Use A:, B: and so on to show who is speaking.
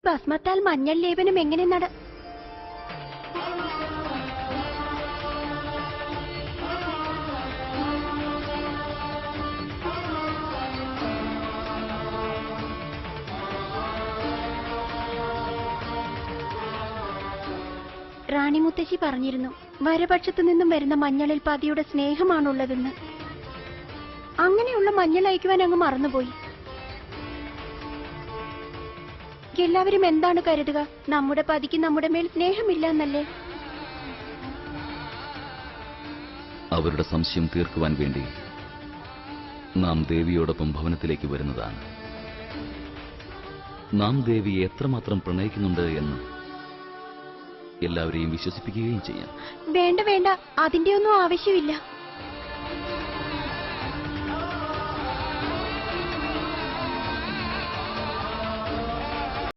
A: ഭസ്മത്താൽ മഞ്ഞൾ ലേപനം എങ്ങനെ റാണി മുത്തശ്ശി പറഞ്ഞിരുന്നു, വരപക്ഷത്തു നിന്നും വരുന്ന മഞ്ഞളിൽ പതിയുടെ സ്നേഹമാണുള്ളതെന്ന്. അങ്ങനെയുള്ള മഞ്ഞൾ അയക്കുവാൻ അങ്ങ് മറന്നുപോയി. എല്ലാവരും എന്താണ് കരുതുക? നമ്മുടെ പതിക്ക് നമ്മുടെ മേൽ സ്നേഹമില്ല എന്നല്ലേ?
B: അവരുടെ സംശയം തീർക്കുവാൻ വേണ്ടി നാം ദേവിയോടൊപ്പം ഭവനത്തിലേക്ക് വരുന്നതാണ്. നാം ദേവിയെ എത്രമാത്രം പ്രണയിക്കുന്നുണ്ട് എന്ന് എല്ലാവരെയും വിശ്വസിപ്പിക്കുകയും ചെയ്യാം.
A: വേണ്ട വേണ്ട, അതിന്റെ ഒന്നും ആവശ്യമില്ല.